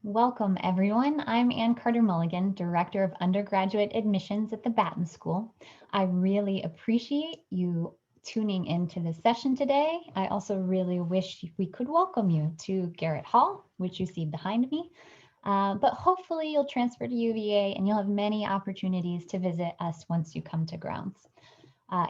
Welcome, everyone. I'm Ann Carter Mulligan, Director of Undergraduate Admissions at the Batten School. I really appreciate you tuning into this session today. I also really wish we could welcome you to Garrett Hall, which you see behind me. But hopefully you'll transfer to UVA and you'll have many opportunities to visit us once you come to grounds.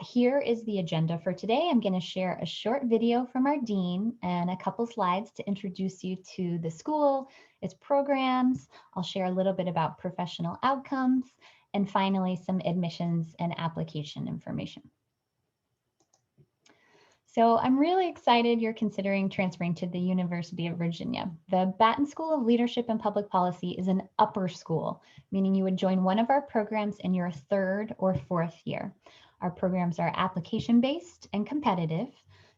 Here is the agenda for today. I'm going to share a short video from our dean and a couple slides to introduce you to the school, its programs. I'll share a little bit about professional outcomes, and finally some admissions and application information. So I'm really excited you're considering transferring to the University of Virginia. The Batten School of Leadership and Public Policy is an upper school, meaning you would join one of our programs in your third or fourth year. Our programs are application-based and competitive.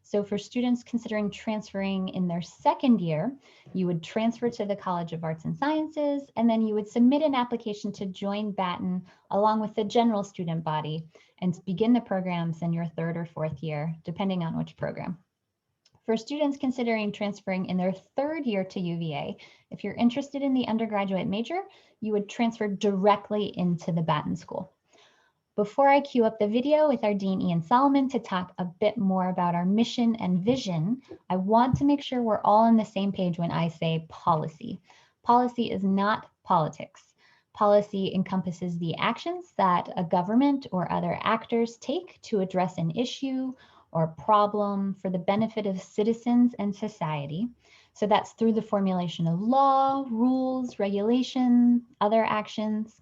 So for students considering transferring in their second year, you would transfer to the College of Arts and Sciences, and then you would submit an application to join Batten along with the general student body and begin the programs in your third or fourth year, depending on which program. For students considering transferring in their third year to UVA, if you're interested in the undergraduate major, you would transfer directly into the Batten School. Before I cue up the video with our Dean Ian Solomon to talk a bit more about our mission and vision, I want to make sure we're all on the same page when I say policy. Policy is not politics. Policy encompasses the actions that a government or other actors take to address an issue or problem for the benefit of citizens and society. So that's through the formulation of law, rules, regulation, other actions.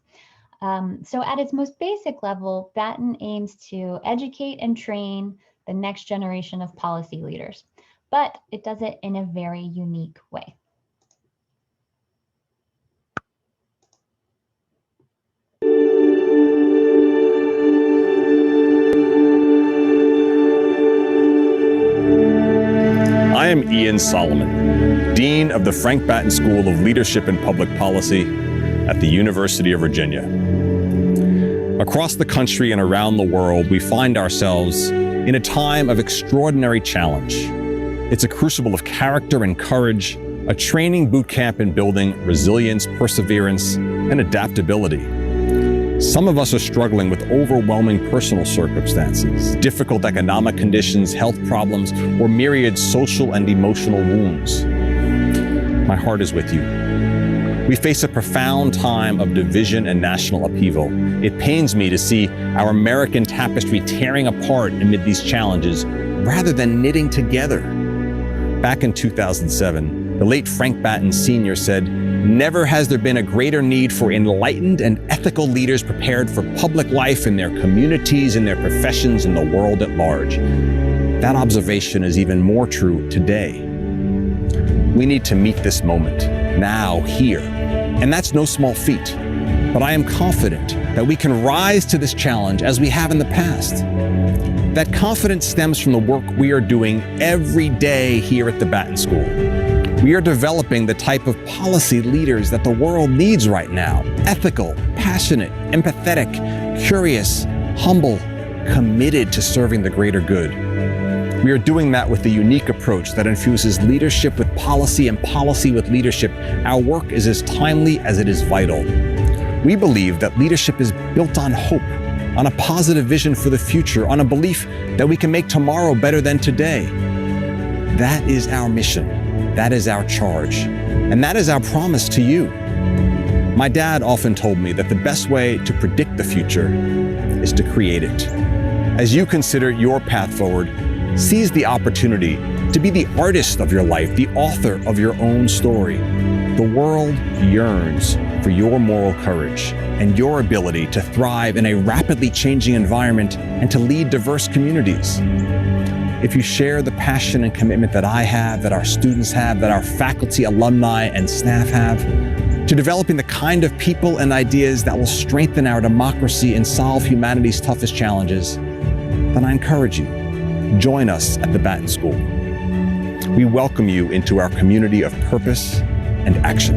So at its most basic level, Batten aims to educate and train the next generation of policy leaders, but it does it in a very unique way. I am Ian Solomon, Dean of the Frank Batten School of Leadership and Public Policy at the University of Virginia. Across the country and around the world, we find ourselves in a time of extraordinary challenge. It's a crucible of character and courage, a training boot camp in building resilience, perseverance, and adaptability. Some of us are struggling with overwhelming personal circumstances, difficult economic conditions, health problems, or myriad social and emotional wounds. My heart is with you. We face a profound time of division and national upheaval. It pains me to see our American tapestry tearing apart amid these challenges rather than knitting together. Back in 2007, the late Frank Batten Sr. said, "Never has there been a greater need for enlightened and ethical leaders prepared for public life in their communities, in their professions, in the world at large." That observation is even more true today. We need to meet this moment, now, here. And that's no small feat. But I am confident that we can rise to this challenge as we have in the past. That confidence stems from the work we are doing every day here at the Batten School. We are developing the type of policy leaders that the world needs right now: ethical, passionate, empathetic, curious, humble, committed to serving the greater good. We are doing that with a unique approach that infuses leadership with policy and policy with leadership. Our work is as timely as it is vital. We believe that leadership is built on hope, on a positive vision for the future, on a belief that we can make tomorrow better than today. That is our mission. That is our charge. And that is our promise to you. My dad often told me that the best way to predict the future is to create it. As you consider your path forward, seize the opportunity to be the artist of your life, the author of your own story. The world yearns for your moral courage and your ability to thrive in a rapidly changing environment and to lead diverse communities. If you share the passion and commitment that I have, that our students have, that our faculty, alumni, and staff have, to developing the kind of people and ideas that will strengthen our democracy and solve humanity's toughest challenges, then I encourage you, join us at the Batten School. We welcome you into our community of purpose and action.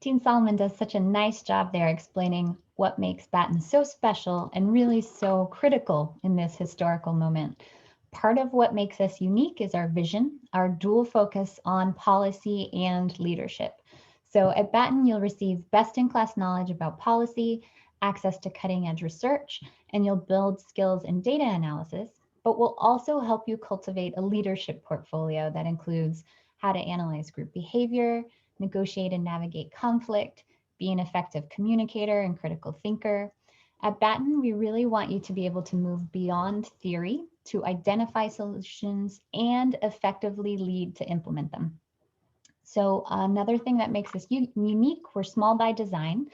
Dean Solomon does such a nice job there explaining what makes Batten so special and really so critical in this historical moment. Part of what makes us unique is our vision, our dual focus on policy and leadership. So at Batten, you'll receive best-in-class knowledge about policy, access to cutting-edge research, and you'll build skills in data analysis, but we'll also help you cultivate a leadership portfolio that includes how to analyze group behavior, negotiate and navigate conflict, be an effective communicator and critical thinker. At Batten, we really want you to be able to move beyond theory to identify solutions and effectively lead to implement them. So another thing that makes us unique, we're small by design.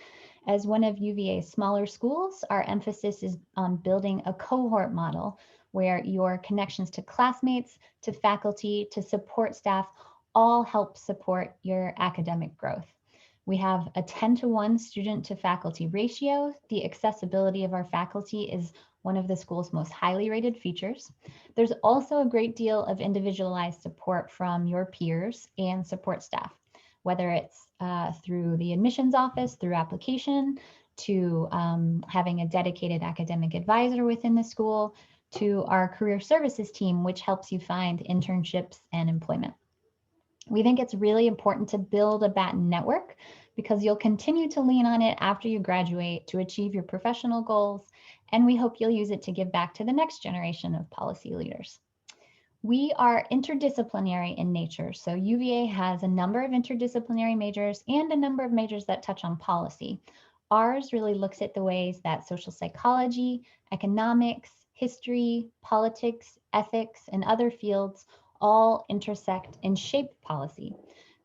As one of UVA's smaller schools, our emphasis is on building a cohort model where your connections to classmates, to faculty, to support staff all help support your academic growth. We have a 10-to-1 student to faculty ratio. The accessibility of our faculty is one of the school's most highly rated features. There's also a great deal of individualized support from your peers and support staff, whether it's through the admissions office, through application, to having a dedicated academic advisor within the school, to our career services team, which helps you find internships and employment. We think it's really important to build a Batten network because you'll continue to lean on it after you graduate to achieve your professional goals, and we hope you'll use it to give back to the next generation of policy leaders. We are interdisciplinary in nature, so UVA has a number of interdisciplinary majors and a number of majors that touch on policy. Ours really looks at the ways that social psychology, economics, history, politics, ethics, and other fields all intersect and shape policy.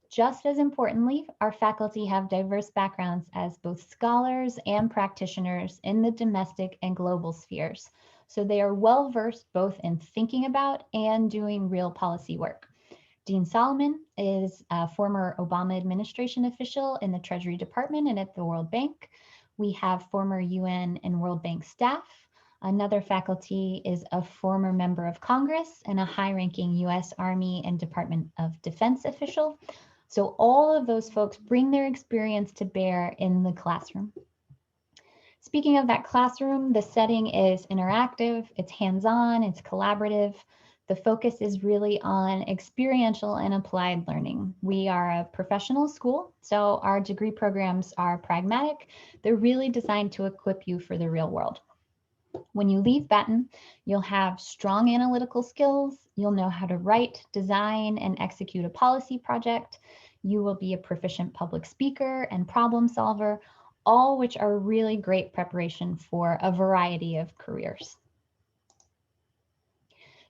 Just as importantly, our faculty have diverse backgrounds as both scholars and practitioners in the domestic and global spheres. So they are well versed both in thinking about and doing real policy work. Dean Solomon is a former Obama administration official in the Treasury Department and at the World Bank. We have former UN and World Bank staff. Another faculty is a former member of Congress and a high-ranking US Army and Department of Defense official. So all of those folks bring their experience to bear in the classroom. Speaking of that classroom, the setting is interactive, it's hands-on, it's collaborative. The focus is really on experiential and applied learning. We are a professional school, so our degree programs are pragmatic. They're really designed to equip you for the real world. When you leave Batten, you'll have strong analytical skills, you'll know how to write, design, and execute a policy project. You will be a proficient public speaker and problem solver, all which are really great preparation for a variety of careers.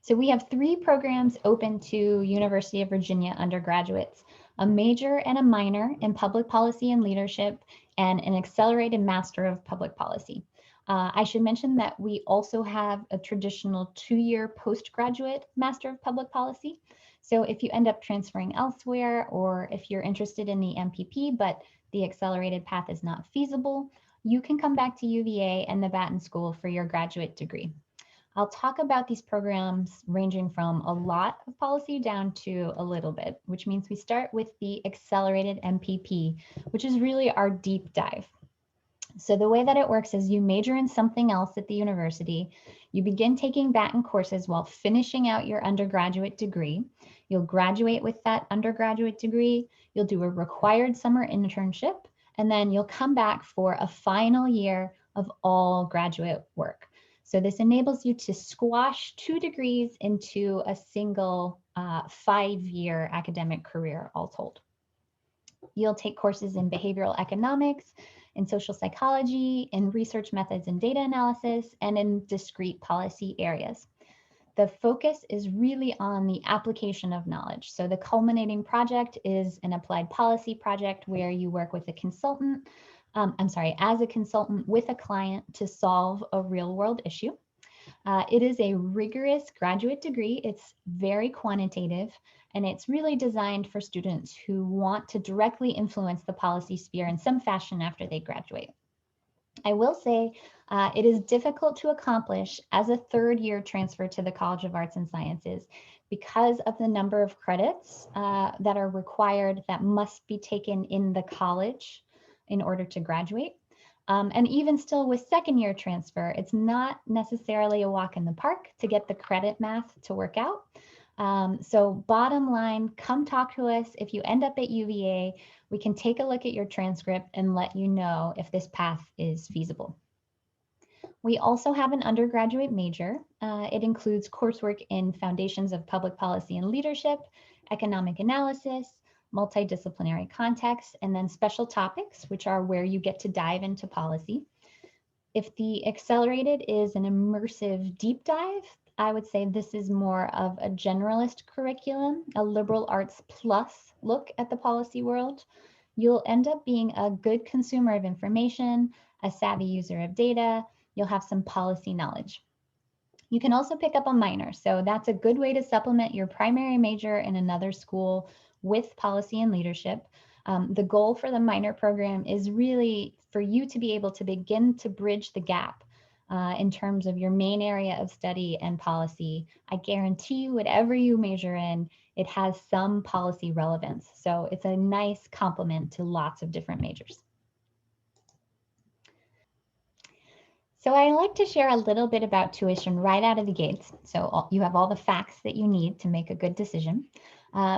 So we have 3 programs open to University of Virginia undergraduates, a major and a minor in public policy and leadership, and an accelerated master of public policy. I should mention that we also have a traditional 2-year postgraduate Master of Public Policy. So if you end up transferring elsewhere, or if you're interested in the MPP, but the accelerated path is not feasible, you can come back to UVA and the Batten School for your graduate degree. I'll talk about these programs ranging from a lot of policy down to a little bit, which means we start with the accelerated MPP, which is really our deep dive. So the way that it works is you major in something else at the university, you begin taking Batten courses while finishing out your undergraduate degree. You'll graduate with that undergraduate degree, you'll do a required summer internship, and then you'll come back for a final year of all graduate work. So this enables you to squash 2 degrees into a single 5-year academic career, all told. You'll take courses in behavioral economics, in social psychology, in research methods and data analysis, and in discrete policy areas. The focus is really on the application of knowledge. So the culminating project is an applied policy project where you work with a consultant, as a consultant with a client to solve a real world issue. It is a rigorous graduate degree. It's very quantitative, and it's really designed for students who want to directly influence the policy sphere in some fashion after they graduate. I will say it is difficult to accomplish as a 3rd-year transfer to the College of Arts and Sciences because of the number of credits that are required that must be taken in the college in order to graduate. And even still with second-year transfer, it's not necessarily a walk in the park to get the credit math to work out. So bottom line, come talk to us. If you end up at UVA, we can take a look at your transcript and let you know if this path is feasible. We also have an undergraduate major. It includes coursework in Foundations of Public Policy and Leadership, Economic Analysis, multidisciplinary context, and then special topics, which are where you get to dive into policy. If the accelerated is an immersive deep dive, I would say this is more of a generalist curriculum, a liberal arts plus look at the policy world. You'll end up being a good consumer of information, a savvy user of data. You'll have some policy knowledge. You can also pick up a minor, so that's a good way to supplement your primary major in another school with policy and leadership. The goal for the minor program is really for you to be able to begin to bridge the gap in terms of your main area of study and policy. I guarantee you, whatever you major in, it has some policy relevance. So it's a nice complement to lots of different majors. So I like to share a little bit about tuition right out of the gates. So you have all the facts that you need to make a good decision.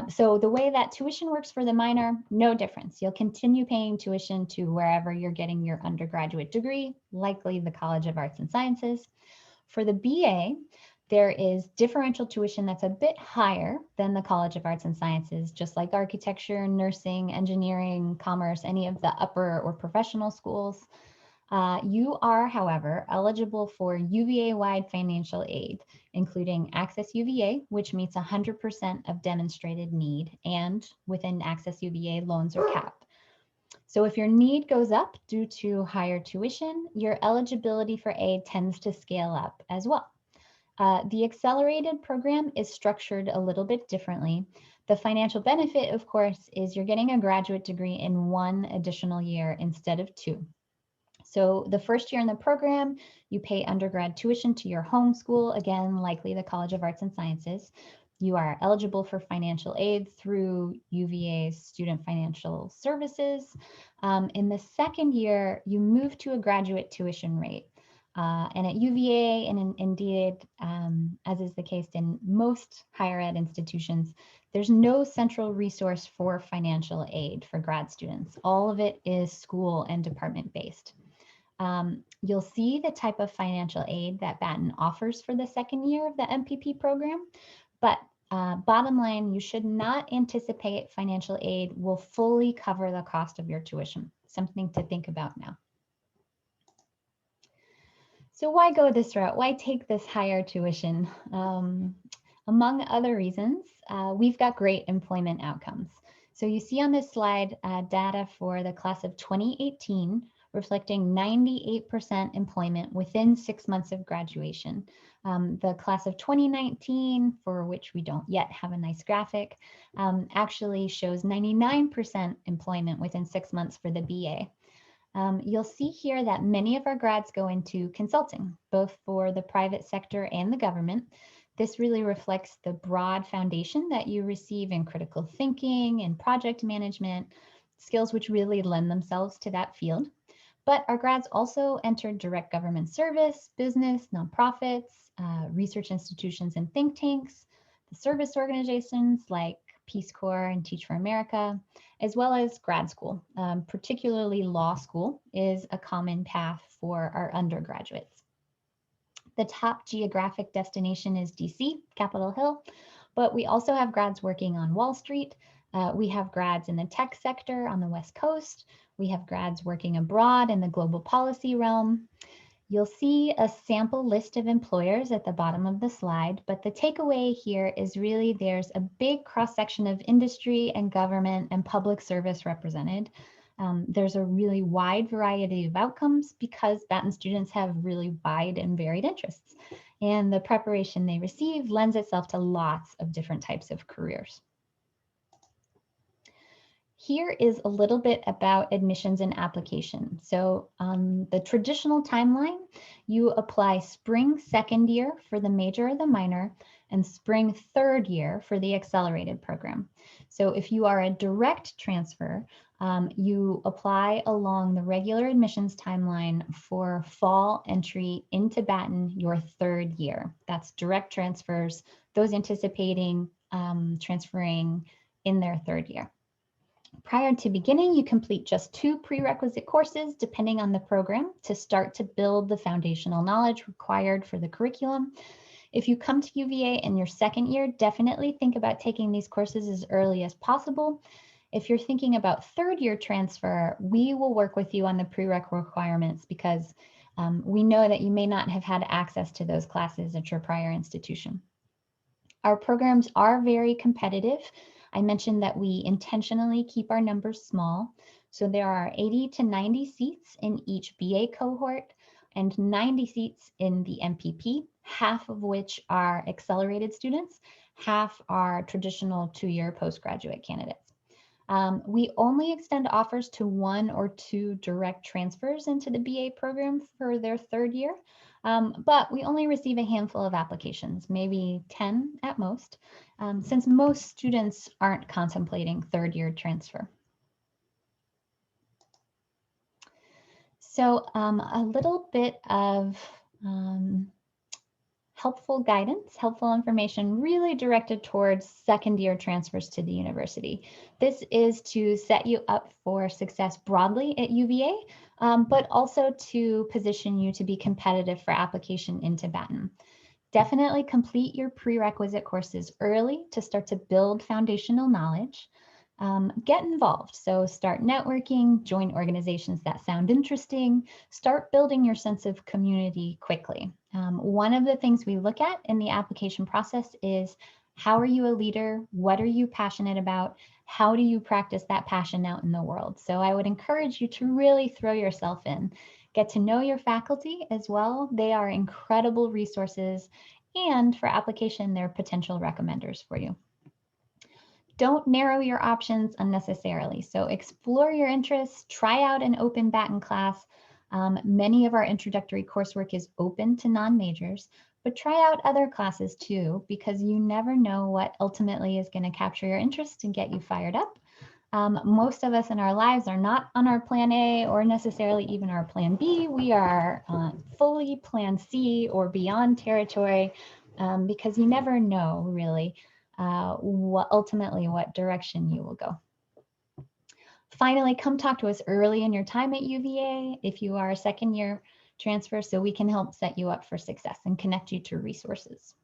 So the way that tuition works for the minor, no difference. You'll continue paying tuition to wherever you're getting your undergraduate degree, likely the College of Arts and Sciences. For the BA, there is differential tuition that's a bit higher than the College of Arts and Sciences, just like architecture, nursing, engineering, commerce, any of the upper or professional schools. You are, however, eligible for UVA-wide financial aid, including Access UVA, which meets 100% of demonstrated need, and within Access UVA, loans are capped. So if your need goes up due to higher tuition, your eligibility for aid tends to scale up as well. The accelerated program is structured a little bit differently. The financial benefit, of course, is you're getting a graduate degree in 1 additional year instead of 2. So the first year in the program, you pay undergrad tuition to your home school, again, likely the College of Arts and Sciences. You are eligible for financial aid through UVA's Student Financial Services. In the second year, you move to a graduate tuition rate. And at UVA, and indeed, as is the case in most higher ed institutions, there's no central resource for financial aid for grad students. All of it is school and department based. You'll see the type of financial aid that Batten offers for the second year of the MPP program, but bottom line, you should not anticipate financial aid will fully cover the cost of your tuition. Something to think about now. So why go this route? Why take this higher tuition? Among other reasons, we've got great employment outcomes. So you see on this slide data for the class of 2018 reflecting 98% employment within 6 months of graduation. The class of 2019, for which we don't yet have a nice graphic, actually shows 99% employment within 6 months for the BA. You'll see here that many of our grads go into consulting, both for the private sector and the government. This really reflects the broad foundation that you receive in critical thinking and project management, skills which really lend themselves to that field. But our grads also entered direct government service, business, nonprofits, research institutions and think tanks, the service organizations like Peace Corps and Teach for America, as well as grad school. Particularly law school is a common path for our undergraduates. The top geographic destination is DC, Capitol Hill, but we also have grads working on Wall Street. We have grads in the tech sector on the West Coast. We have grads working abroad in the global policy realm. You'll see a sample list of employers at the bottom of the slide, but the takeaway here is really there's a big cross-section of industry and government and public service represented. There's a really wide variety of outcomes because Batten students have really wide and varied interests, and the preparation they receive lends itself to lots of different types of careers. Here is a little bit about admissions and application. So on the traditional timeline, you apply spring second year for the major or the minor and spring third year for the accelerated program. So if you are a direct transfer, You apply along the regular admissions timeline for fall entry into Batten your third year. That's direct transfers, those anticipating transferring in their third year. Prior to beginning, you complete just 2 prerequisite courses, depending on the program, to start to build the foundational knowledge required for the curriculum. If you come to UVA in your second year, definitely think about taking these courses as early as possible. If you're thinking about third year transfer, we will work with you on the prereq requirements because we know that you may not have had access to those classes at your prior institution. Our programs are very competitive. I mentioned that we intentionally keep our numbers small. So there are 80 to 90 seats in each BA cohort and 90 seats in the MPP, half of which are accelerated students, half are traditional 2-year postgraduate candidates. We only extend offers to 1 or 2 direct transfers into the BA program for their third year, but we only receive a handful of applications, maybe 10 at most, since most students aren't contemplating third year transfer. So a little bit of helpful guidance, helpful information really directed towards second year transfers to the university. This is to set you up for success broadly at UVA, but also to position you to be competitive for application into Batten. Definitely complete your prerequisite courses early to start to build foundational knowledge. Get involved. So start networking, join organizations that sound interesting, start building your sense of community quickly. One of the things we look at in the application process is how are you a leader? What are you passionate about? How do you practice that passion out in the world? So I would encourage you to really throw yourself in. Get to know your faculty as well. They are incredible resources, and for application, they're potential recommenders for you. Don't narrow your options unnecessarily. So explore your interests, try out an open Batten class. Many of our introductory coursework is open to non-majors, but try out other classes too, because you never know what ultimately is going to capture your interest and get you fired up. Most of us in our lives are not on our plan A or necessarily even our plan B. We are fully plan C or beyond territory because you never know really what direction you will go. Finally, come talk to us early in your time at UVA if you are a second year transfer, so we can help set you up for success and connect you to resources.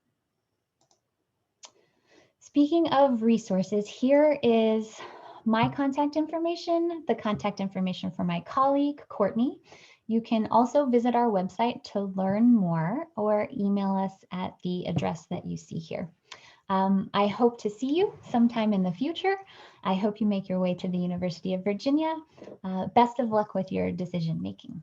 Speaking of resources, here is my contact information, the contact information for my colleague, Courtney. You can also visit our website to learn more or email us at the address that you see here. I hope to see you sometime in the future. I hope you make your way to the University of Virginia. Best of luck with your decision making.